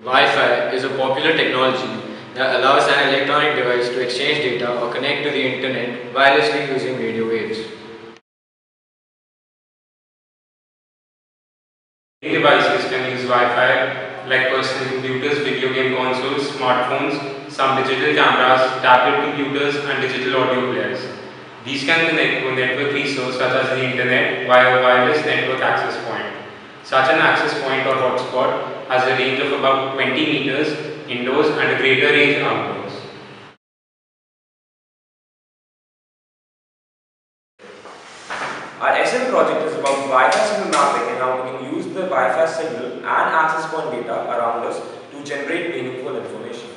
Wi-Fi is a popular technology that allows an electronic device to exchange data or connect to the internet wirelessly using radio waves. Devices can use Wi-Fi like personal computers, video game consoles, smartphones, some digital cameras, tablet computers and digital audio players. These can connect to a network resource such as the internet via a wireless network access point. Such an access point or hotspot has a range of about 20 meters indoors and a greater range outdoors. Our SM project is about Wi-Fi signal mapping and how we can use the Wi-Fi signal and access point data around us to generate meaningful information.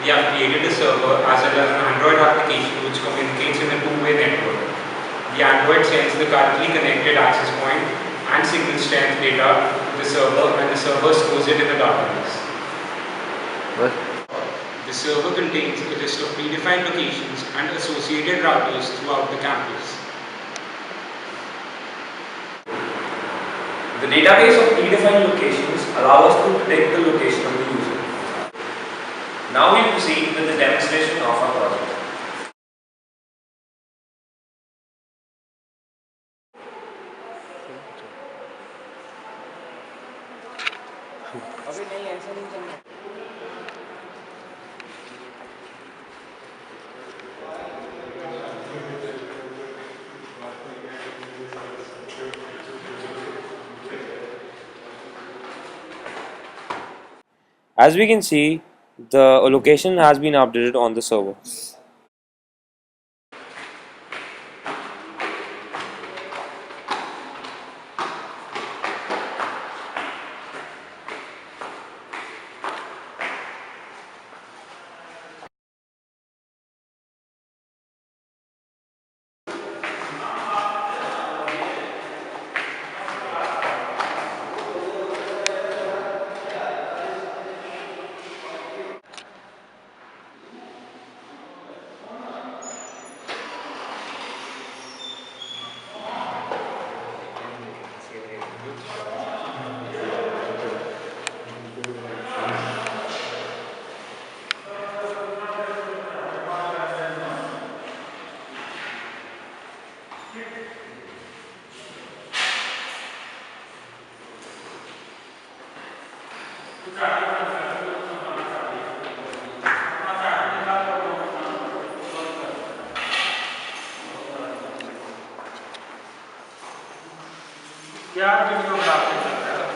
We have created a server as well as an Android application which communicates in a two-way network. The Android sends the currently connected access point and signal strength data to the server and the server stores it in the database. What? The server contains a list of predefined locations and associated routers throughout the campus. The database of predefined locations allow us to predict the location of the user. Now we proceed with the demonstration of our project. As we can see, the location has been updated on the server. क्या videography चल रहा है?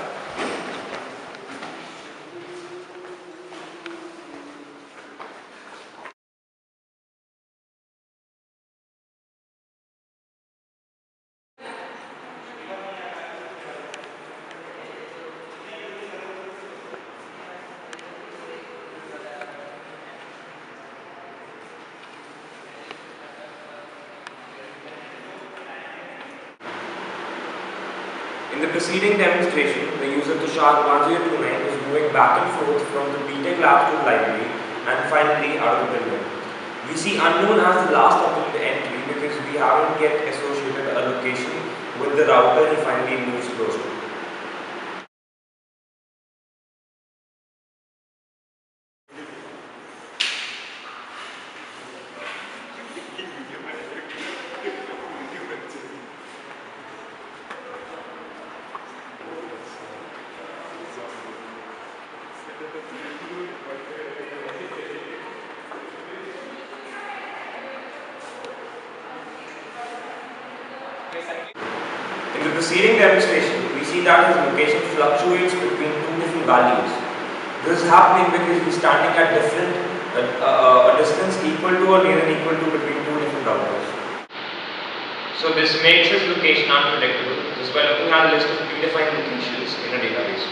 In the preceding demonstration, the user Tushar 1029 was moving back and forth from the BTech lab to the library and finally out of the building. We see unknown as the last of the entry because we haven't yet associated a location with the router he finally moves close to. In the preceding demonstration, we see that his location fluctuates between two different values. This is happening because he's standing at a distance equal to or near and equal to between two different routers. So this makes his location unpredictable just by looking at a list of predefined locations in a database.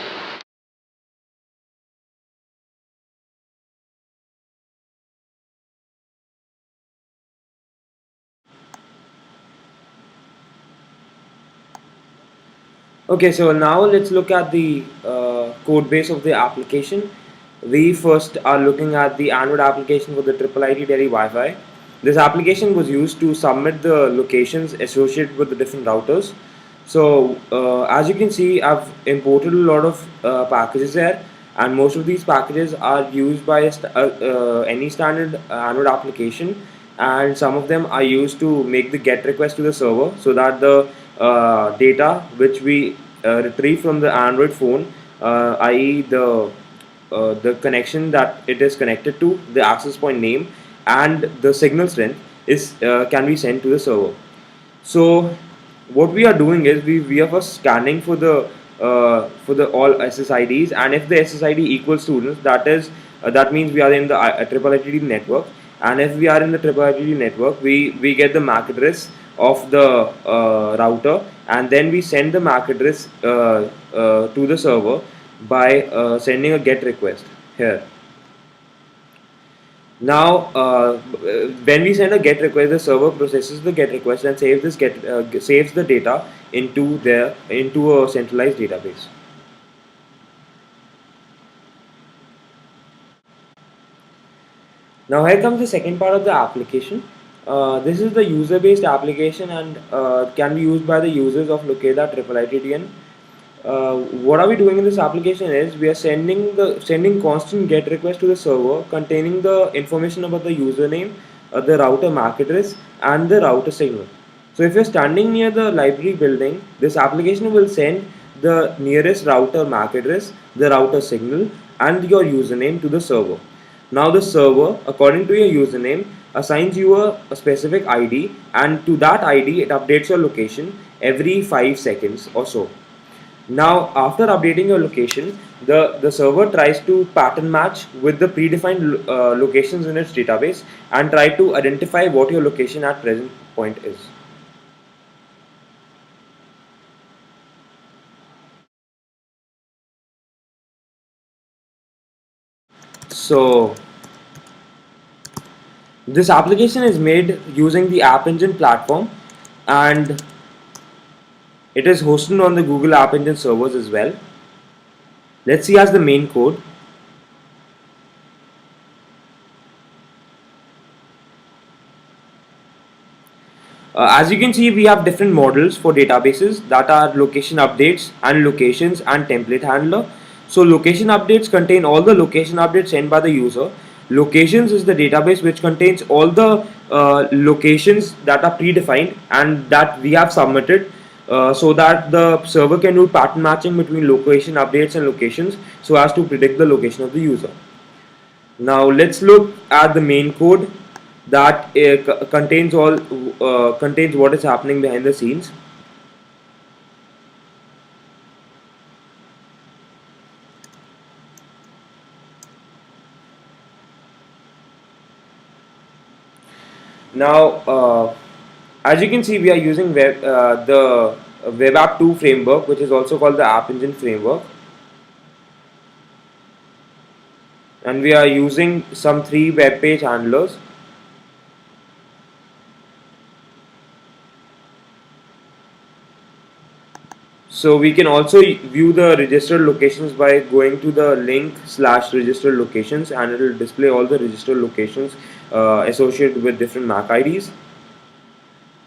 Okay, so now let's look at the code base of the application. We first are looking at the Android application for the IIIT Delhi Wi-Fi. This application was used to submit the locations associated with the different routers. So as you can see, I've imported a lot of packages here, and most of these packages are used by any standard Android application, and some of them are used to make the GET request to the server, so that the data which we retrieve from the Android phone, i.e. the connection that it is connected to, the access point name, and the signal strength is can be sent to the server. So what we are doing is we are first scanning for the all SSIDs, and if the SSID equals students, that means we are in the triple ITD network, and if we are in the triple ITD network, we get the MAC address of the router, and then we send the MAC address to the server by sending a GET request here. Now, when we send a GET request, the server processes the GET request and saves the data into a centralized database. Now, here comes the second part of the application. This is the user-based application, and can be used by the users of Locada IIITDN. What are we doing in this application is we are sending constant GET request to the server containing the information about the username, the router MAC address, and the router signal. So if you're standing near the library building, this application will send the nearest router MAC address, the router signal, and your username to the server. Now the server, according to your username, assigns you a specific ID, and to that ID it updates your location every 5 seconds or so. Now, after updating your location, the server tries to pattern match with the predefined locations in its database and try to identify what your location at present point is. So, this application is made using the App Engine platform, and it is hosted on the Google App Engine servers as well. Let's see as the main code. As you can see, we have different models for databases, that are location updates and locations and template handler. So location updates contain all the location updates sent by the user. Locations is the database which contains all the locations that are predefined and that we have submitted, so that the server can do pattern matching between location updates and locations so as to predict the location of the user. Now let's look at the main code that contains what is happening behind the scenes. Now, as you can see, we are using the Web App 2 framework, which is also called the App Engine framework, and we are using some 3 web page handlers. So we can also view the registered locations by going to the link /registered locations, and it will display all the registered locations associated with different MAC IDs.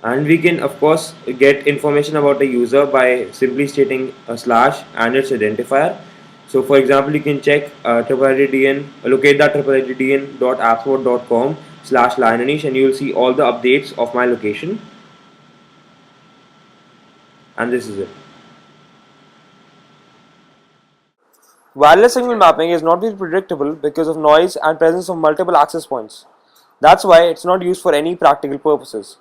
And we can of course get information about the user by simply stating a / and its identifier. So for example, you can check locada.appspot.com/Lionanish, and you will see all the updates of my location. And this is it. Wireless signal mapping is not very predictable because of noise and presence of multiple access points. That's why it's not used for any practical purposes.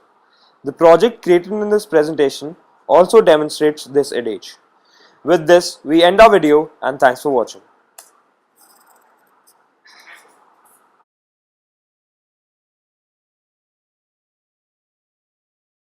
The project created in this presentation also demonstrates this adage. With this, we end our video, and thanks for watching.